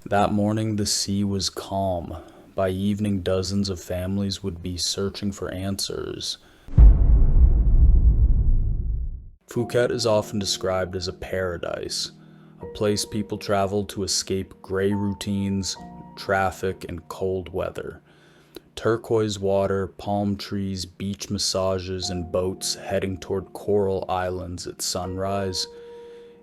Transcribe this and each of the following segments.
That morning, the sea was calm. By evening, dozens of families would be searching for answers. Phuket is often described as a paradise, a place people travel to escape gray routines, traffic, and cold weather. Turquoise water, palm trees, beach massages, and boats heading toward coral islands at sunrise.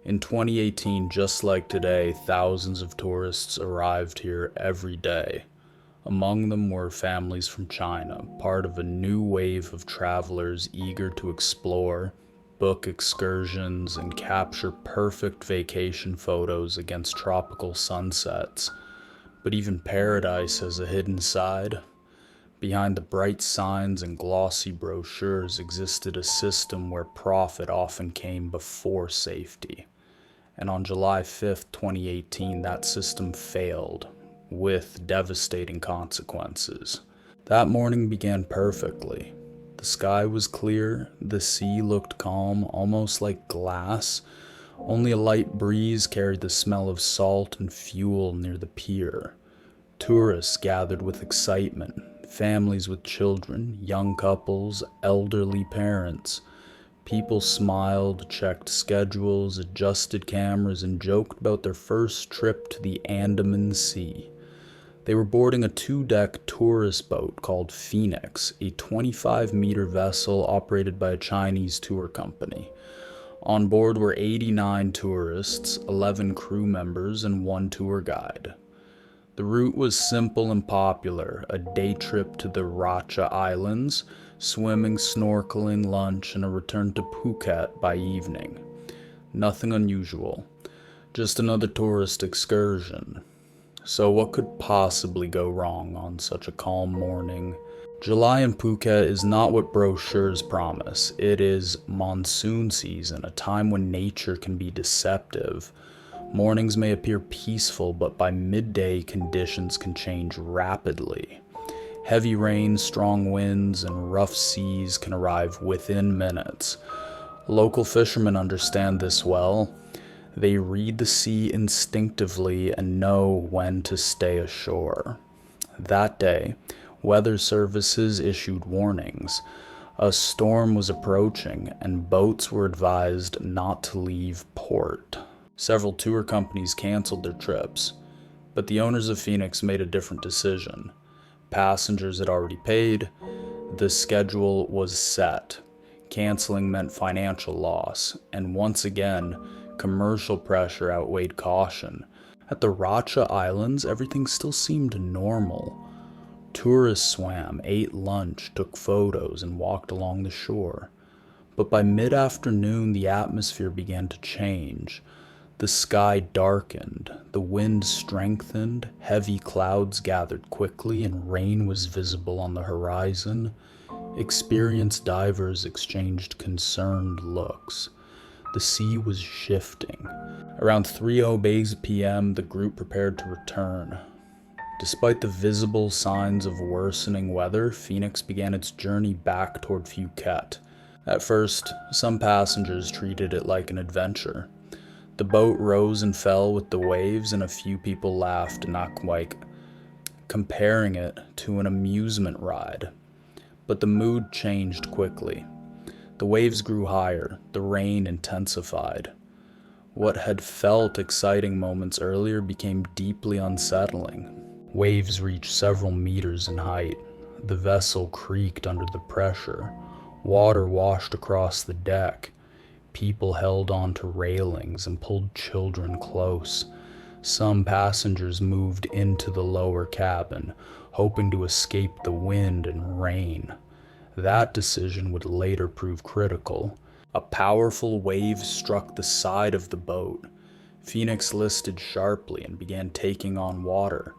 In 2018, just like today, thousands of tourists arrived here every day. Among them were families from China, part of a new wave of travelers eager to explore, book excursions, and capture perfect vacation photos against tropical sunsets. But even paradise has a hidden side. Behind the bright signs and glossy brochures existed a system where profit often came before safety. And on July 5th, 2018, that system failed, with devastating consequences. That morning began perfectly. The sky was clear, the sea looked calm, almost like glass. Only a light breeze carried the smell of salt and fuel near the pier. Tourists gathered with excitement, families with children, young couples, elderly parents. People smiled, checked schedules, adjusted cameras, and joked about their first trip to the Andaman Sea. They were boarding a 2-deck tourist boat called Phoenix, a 25-meter vessel operated by a Chinese tour company. On board were 89 tourists, 11 crew members, and 1 tour guide. The route was simple and popular, a day trip to the Racha Islands, swimming, snorkeling, lunch, and a return to Phuket by evening. Nothing unusual, just another tourist excursion. So what could possibly go wrong on such a calm morning? July in Phuket is not what brochures promise. It is monsoon season, a time when nature can be deceptive. Mornings may appear peaceful, but by midday conditions can change rapidly. Heavy rain, strong winds, and rough seas can arrive within minutes. Local fishermen understand this well. They read the sea instinctively and know when to stay ashore. That day, weather services issued warnings. A storm was approaching, and boats were advised not to leave port. Several tour companies canceled their trips, but the owners of Phoenix made a different decision. Passengers had already paid. The schedule was set. Canceling meant financial loss, and once again, commercial pressure outweighed caution. At the Racha Islands, everything still seemed normal. Tourists swam, ate lunch, took photos, and walked along the shore. But by mid-afternoon, the atmosphere began to change. The sky darkened, the wind strengthened, heavy clouds gathered quickly, and rain was visible on the horizon. Experienced divers exchanged concerned looks. The sea was shifting. Around 3:00 p.m., the group prepared to return. Despite the visible signs of worsening weather, Phoenix began its journey back toward Phuket. At first, some passengers treated it like an adventure. The boat rose and fell with the waves, and a few people laughed, not quite, comparing it to an amusement ride. But the mood changed quickly. The waves grew higher, the rain intensified. What had felt exciting moments earlier became deeply unsettling. Waves reached several meters in height. The vessel creaked under the pressure. Water washed across the deck. People held onto railings and pulled children close. Some passengers moved into the lower cabin, hoping to escape the wind and rain. That decision would later prove critical. A powerful wave struck the side of the boat. Phoenix listed sharply and began taking on water.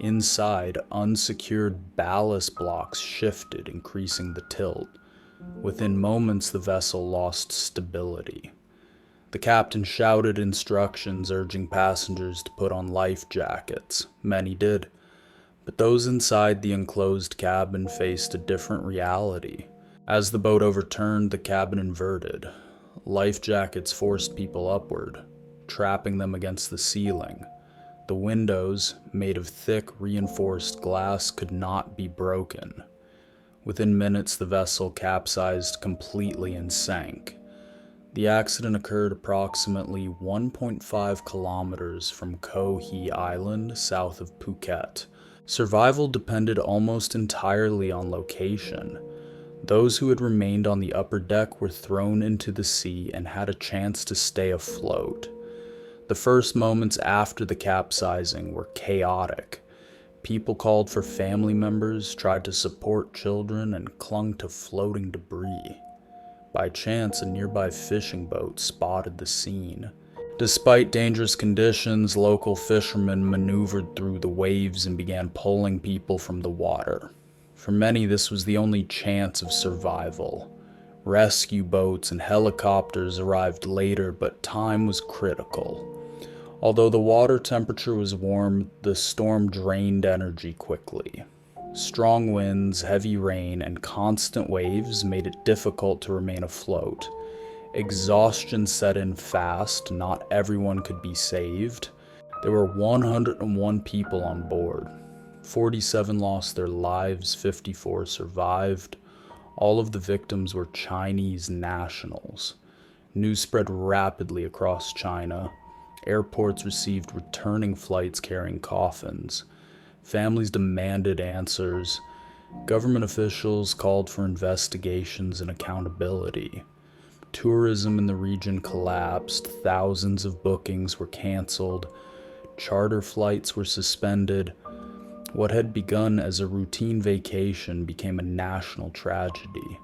Inside, unsecured ballast blocks shifted, increasing the tilt. Within moments, the vessel lost stability. The captain shouted instructions, urging passengers to put on life jackets. Many did. But those inside the enclosed cabin faced a different reality. As the boat overturned, the cabin inverted. Life jackets forced people upward, trapping them against the ceiling. The windows, made of thick, reinforced glass, could not be broken. Within minutes, the vessel capsized completely and sank. The accident occurred approximately 1.5 kilometers from Koh Hee Island, south of Phuket. Survival depended almost entirely on location. Those who had remained on the upper deck were thrown into the sea and had a chance to stay afloat. The first moments after the capsizing were chaotic. People called for family members, tried to support children, and clung to floating debris. By chance, a nearby fishing boat spotted the scene. Despite dangerous conditions, local fishermen maneuvered through the waves and began pulling people from the water. For many, this was the only chance of survival. Rescue boats and helicopters arrived later, but time was critical. Although the water temperature was warm, the storm drained energy quickly. Strong winds, heavy rain, and constant waves made it difficult to remain afloat. Exhaustion set in fast, not everyone could be saved. There were 101 people on board. 47 lost their lives, 54 survived. All of the victims were Chinese nationals. News spread rapidly across China. Airports received returning flights carrying coffins. Families demanded answers. Government officials called for investigations and accountability. Tourism in the region collapsed. Thousands of bookings were canceled. Charter flights were suspended. What had begun as a routine vacation became a national tragedy.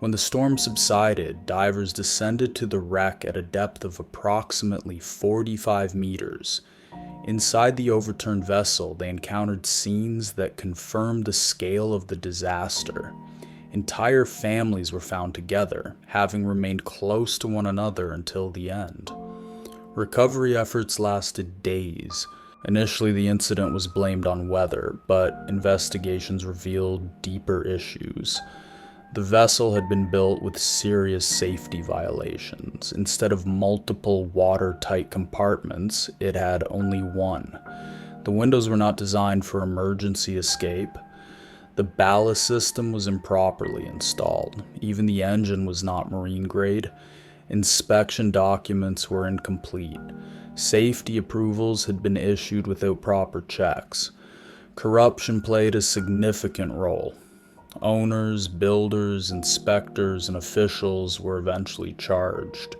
When the storm subsided, divers descended to the wreck at a depth of approximately 45 meters. Inside the overturned vessel, they encountered scenes that confirmed the scale of the disaster. Entire families were found together, having remained close to one another until the end. Recovery efforts lasted days. Initially, the incident was blamed on weather, but investigations revealed deeper issues. The vessel had been built with serious safety violations. Instead of multiple watertight compartments, it had only one. The windows were not designed for emergency escape. The ballast system was improperly installed. Even the engine was not marine grade. Inspection documents were incomplete. Safety approvals had been issued without proper checks. Corruption played a significant role. Owners, builders, inspectors, and officials were eventually charged,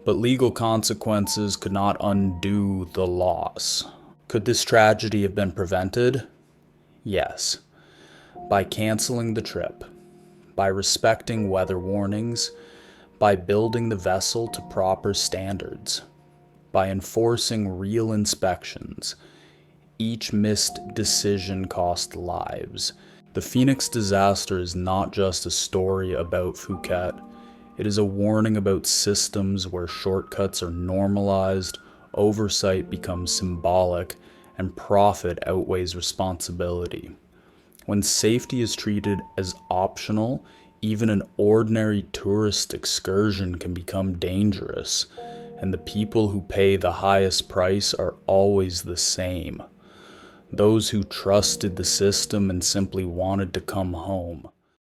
but legal consequences could not undo the loss. Could this tragedy have been prevented? Yes. By canceling the trip, by respecting weather warnings, by building the vessel to proper standards, by enforcing real inspections. Each missed decision cost lives. The Phoenix disaster is not just a story about Phuket. It is a warning about systems where shortcuts are normalized, oversight becomes symbolic, and profit outweighs responsibility. When safety is treated as optional, even an ordinary tourist excursion can become dangerous, and the people who pay the highest price are always the same. Those who trusted the system and simply wanted to come home.